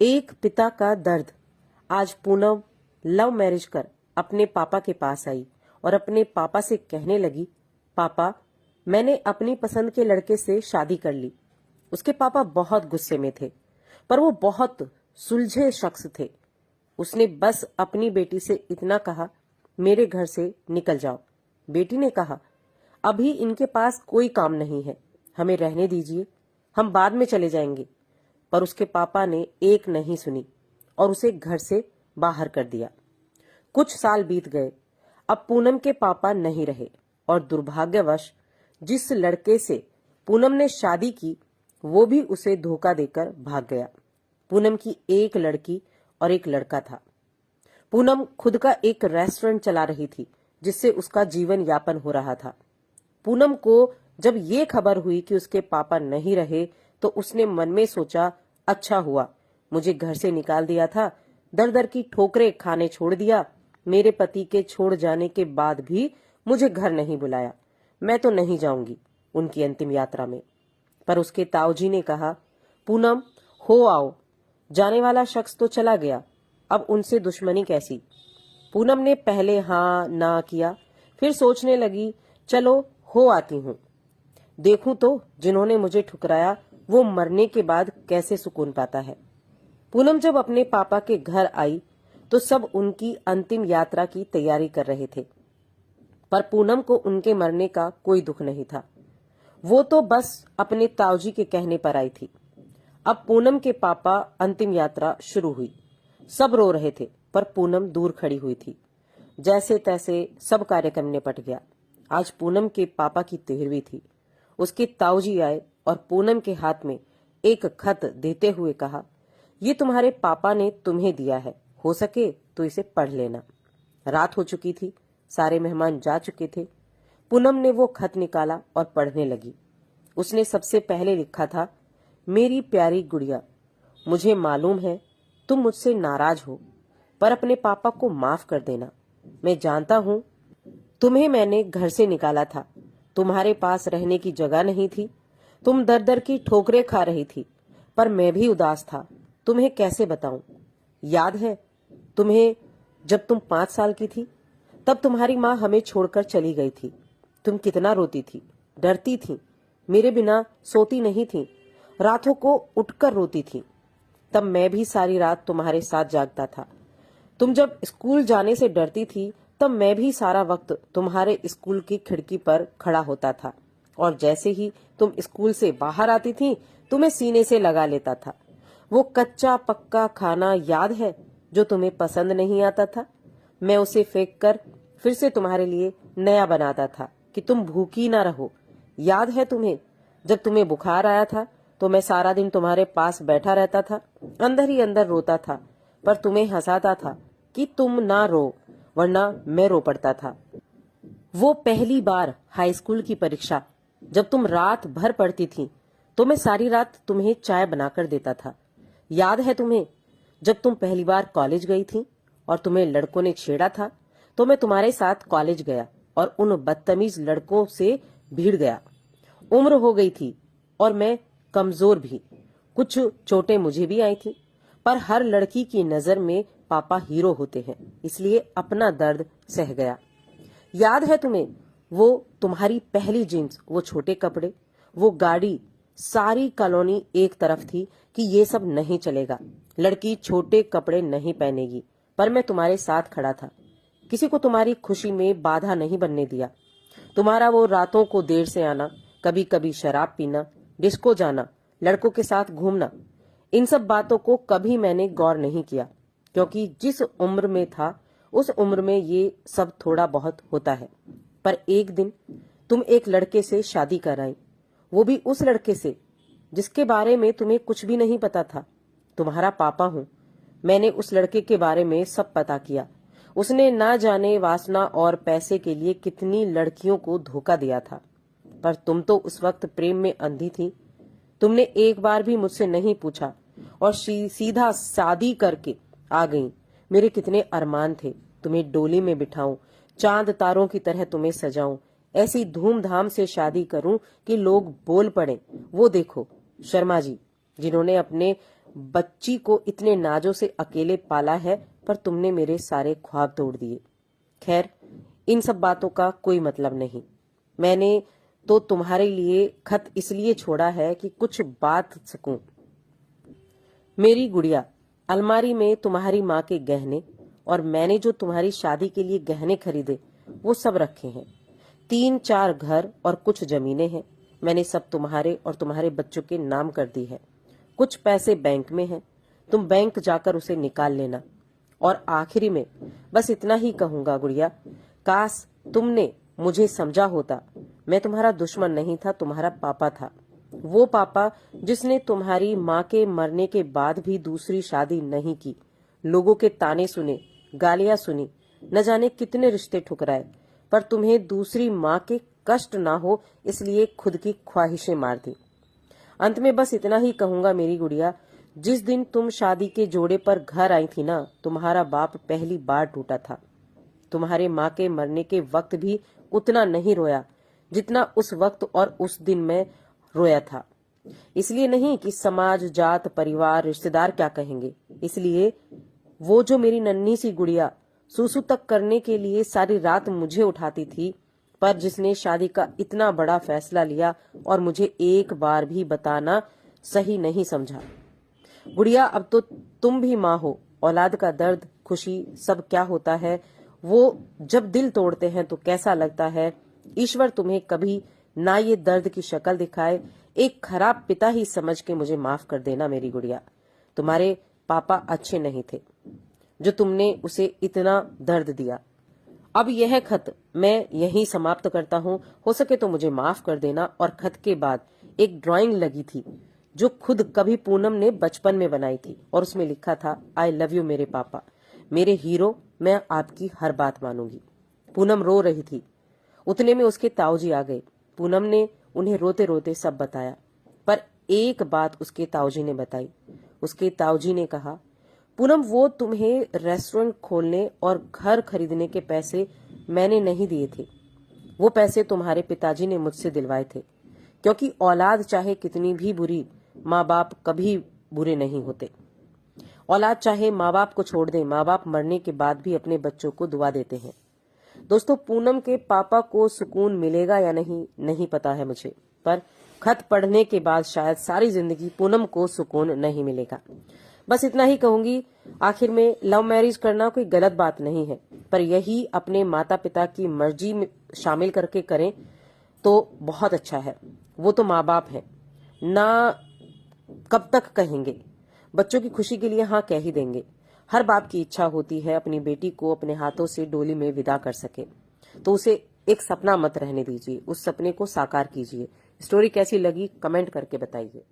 एक पिता का दर्द। आज पूनम लव मैरिज कर अपने पापा के पास आई और अपने पापा से कहने लगी, पापा, मैंने अपनी पसंद के लड़के से शादी कर ली। उसके पापा बहुत गुस्से में थे, पर वो बहुत सुलझे शख्स थे। उसने बस अपनी बेटी से इतना कहा, मेरे घर से निकल जाओ। बेटी ने कहा, अभी इनके पास कोई काम नहीं है, हमें रहने दीजिए, हम बाद में चले जाएंगे। पर उसके पापा ने एक नहीं सुनी और उसे घर से बाहर कर दिया। कुछ साल बीत गए। अब पूनम के पापा नहीं रहे और दुर्भाग्यवश जिस लड़के से पूनम ने शादी की वो भी उसे धोखा देकर भाग गया। पूनम की एक लड़की और एक लड़का था। पूनम खुद का एक रेस्टोरेंट चला रही थी जिससे उसका जीवन यापन हो रहा था। पूनम को जब ये खबर हुई कि उसके पापा नहीं रहे तो उसने मन में सोचा, अच्छा हुआ मुझे घर से निकाल दिया था, दर दर की ठोकरें खाने छोड़ दिया। मेरे पति के छोड़ जाने के बाद भी मुझे घर नहीं बुलाया, मैं तो नहीं जाऊंगी उनकी अंतिम यात्रा में। पर उसके ताऊजी ने कहा, पूनम हो आओ, जाने वाला शख्स तो चला गया, अब उनसे दुश्मनी कैसी। पूनम ने पहले हाँ ना किया, फिर सोचने लगी, चलो हो आती हूँ, देखूं तो जिन्होंने मुझे ठुकराया वो मरने के बाद कैसे सुकून पाता है। पूनम जब अपने पापा के घर आई तो सब उनकी अंतिम यात्रा की तैयारी कर रहे थे, पर पूनम को उनके मरने का कोई दुख नहीं था। वो तो बस अपने ताऊजी के कहने पर आई थी। अब पूनम के पापा अंतिम यात्रा शुरू हुई। सब रो रहे थे पर पूनम दूर खड़ी हुई थी। जैसे तैसे सब कार्यक्रम निपट गया। आज पूनम के पापा की 13वीं थी। उसके ताऊजी आए और पूनम के हाथ में एक खत देते हुए कहा, ये तुम्हारे पापा ने तुम्हें दिया है, हो सके तो इसे पढ़ लेना। रात हो चुकी थी, सारे मेहमान जा चुके थे। पूनम ने वो खत निकाला और पढ़ने लगी। उसने सबसे पहले लिखा था, मेरी प्यारी गुड़िया, मुझे मालूम है तुम मुझसे नाराज हो, पर अपने पापा को माफ कर देना। मैं जानता हूँ तुम्हें मैंने घर से निकाला था, तुम्हारे पास रहने की जगह नहीं थी, तुम दर दर की ठोकरें खा रही थी, पर मैं भी उदास था, तुम्हें कैसे बताऊं। याद है तुम्हें जब तुम 5 साल की थी, तब तुम्हारी माँ हमें छोड़कर चली गई थी। तुम कितना रोती थी, डरती थी, मेरे बिना सोती नहीं थी, रातों को उठकर रोती थी। तब मैं भी सारी रात तुम्हारे साथ जागता था। तुम जब स्कूल जाने से डरती थी तब मैं भी सारा वक्त तुम्हारे स्कूल की खिड़की पर खड़ा होता था, और जैसे ही तुम स्कूल से बाहर आती थी तुम्हें सीने से लगा लेता था। वो कच्चा पक्का खाना याद है जो तुम्हें पसंद नहीं आता था, मैं उसे फेंक कर फिर से तुम्हारे लिए नया बनाता था कि तुम भूखी ना रहो। याद है तुम्हें जब तुम्हें बुखार आया था तो मैं सारा दिन तुम्हारे पास बैठा रहता था, अंदर ही अंदर रोता था, पर तुम्हें हंसाता था कि तुम ना रो, वरना मैं रो पड़ता था। वो पहली बार हाई स्कूल की परीक्षा जब तुम रात भर पढ़ती थी तो मैं सारी रात तुम्हें चाय बनाकर देता था। याद है तुम्हें जब तुम पहली बार कॉलेज गई थी और तुम्हें लड़कों ने छेड़ा था तो मैं तुम्हारे साथ कॉलेज गया और उन बदतमीज लड़कों से भिड़ गया। उम्र हो गई थी और मैं कमजोर भी, कुछ चोटें मुझे भी आई थी, पर हर लड़की की नजर में पापा हीरो होते हैं, इसलिए अपना दर्द सह गया। याद है तुम्हें वो तुम्हारी पहली जीन्स, वो छोटे कपड़े, वो गाड़ी, सारी कॉलोनी एक तरफ थी कि ये सब नहीं चलेगा, लड़की छोटे कपड़े नहीं पहनेगी, पर मैं तुम्हारे साथ खड़ा था, किसी को तुम्हारी खुशी में बाधा नहीं बनने दिया। तुम्हारा वो रातों को देर से आना, कभी कभी शराब पीना, डिस्को जाना, लड़कों के साथ घूमना, इन सब बातों को कभी मैंने गौर नहीं किया, क्योंकि जिस उम्र में था उस उम्र में ये सब थोड़ा बहुत होता है। पर एक दिन तुम एक लड़के से शादी कर आई, वो भी उस लड़के से जिसके बारे में तुम्हें कुछ भी नहीं पता था। तुम्हारा पापा हूँ, मैंने उस लड़के के बारे में सब पता किया। उसने ना जाने वासना और पैसे के लिए कितनी लड़कियों को धोखा दिया था, पर तुम तो उस वक्त प्रेम में अंधी थी। तुमने एक बार भी मुझसे नहीं पूछा और सीधा शादी करके आ गई। मेरे कितने अरमान थे, तुम्हें डोली में बिठाऊं, चांद तारों की तरह तुम्हें सजाऊं, ऐसी धूमधाम से शादी करूं कि लोग बोल पड़े, वो देखो शर्मा जी, जिन्होंने अपने बच्ची को इतने नाजों से अकेले पाला है, पर तुमने मेरे सारे ख्वाब तोड़ दिए। खैर, इन सब बातों का कोई मतलब नहीं। मैंने तो तुम्हारे लिए खत इसलिए छोड़ा है कि कुछ बात सकूं। मेरी गुड़िया, अलमारी में तुम्हारी माँ के गहने और मैंने जो तुम्हारी शादी के लिए गहने खरीदे वो सब रखे हैं। 3-4 घर और कुछ जमीनें हैं। मैंने सब तुम्हारे और तुम्हारे बच्चों के नाम कर दी है। कुछ पैसे बैंक में हैं, तुम बैंक जाकर उसे निकाल लेना। और आखिरी में बस इतना ही कहूंगा गुड़िया, काश तुमने मुझे समझा होता। मैं तुम्हारा दुश्मन नहीं था, तुम्हारा पापा था। वो पापा जिसने तुम्हारी माँ के मरने के बाद भी दूसरी शादी नहीं की, लोगों के ताने सुने, गालियां सुनी, न जाने कितने रिश्ते ठुकराए, पर तुम्हें दूसरी माँ के कष्ट ना हो इसलिए खुद की ख्वाहिशें मार दी। अंत में बस इतना ही कहूंगा मेरी गुड़िया, जिस दिन तुम शादी के जोड़े पर घर आई थी ना, तुम्हारा बाप पहली बार टूटा था। तुम्हारे माँ के मरने के वक्त भी उतना नहीं रोया जितना उस वक्त और उस दिन में रोया था। इसलिए नहीं कि समाज, जात, परिवार, रिश्तेदार क्या कहेंगे, इसलिए वो जो मेरी नन्ही सी गुड़िया सुसु तक करने के लिए सारी रात मुझे उठाती थी, पर जिसने शादी का इतना बड़ा फैसला लिया और मुझे एक बार भी बताना सही नहीं समझा। गुड़िया, अब तो तुम भी माँ हो। औलाद का दर्द, खुशी सब क्या होता है, वो जब दिल तोड़ते हैं तो कैसा लगता है। ईश्वर तुम्हें कभी ना ये दर्द की शक्ल दिखाए। एक खराब पिता ही समझ के मुझे माफ कर देना मेरी गुड़िया। तुम्हारे पापा अच्छे नहीं थे जो तुमने उसे इतना दर्द दिया। अब यह खत मैं यहीं समाप्त करता हूँ। हो सके तो मुझे माफ कर देना। और खत के बाद एक ड्राइंग लगी थी जो खुद कभी पूनम ने बचपन में बनाई थी और उसमें लिखा था, आई लव यू मेरे पापा, मेरे हीरो, मैं आपकी हर बात मानूंगी। पूनम रो रही थी। उतने में उसके ताऊजी आ गए। पूनम ने उन्हें रोते रोते सब बताया, पर एक बात उसके ताऊजी ने बताई। उसके ताऊजी ने कहा, पूनम, वो तुम्हें रेस्टोरेंट खोलने और घर खरीदने के पैसे मैंने नहीं दिए थे। वो पैसे तुम्हारे पिताजी ने मुझसे दिलवाए थे, क्योंकि औलाद चाहे कितनी भी बुरी, माँ बाप कभी बुरे नहीं होते। औलाद चाहे माँ बाप को छोड़ दे, माँ बाप मरने के बाद भी अपने बच्चों को दुआ देते हैं। दोस्तों, पूनम के पापा को सुकून मिलेगा या नहीं, नहीं पता है मुझे, पर खत पढ़ने के बाद शायद सारी जिंदगी पूनम को सुकून नहीं मिलेगा। बस इतना ही कहूंगी। आखिर में लव मैरिज करना कोई गलत बात नहीं है, पर यही अपने माता पिता की मर्जी में शामिल करके करें तो बहुत अच्छा है। वो तो माँ बाप है ना, कब तक कहेंगे। बच्चों की खुशी के लिए हाँ कह ही देंगे। हर बाप की इच्छा होती है अपनी बेटी को अपने हाथों से डोली में विदा कर सके, तो उसे एक सपना मत रहने दीजिए, उस सपने को साकार कीजिए। स्टोरी कैसी लगी कमेंट करके बताइए।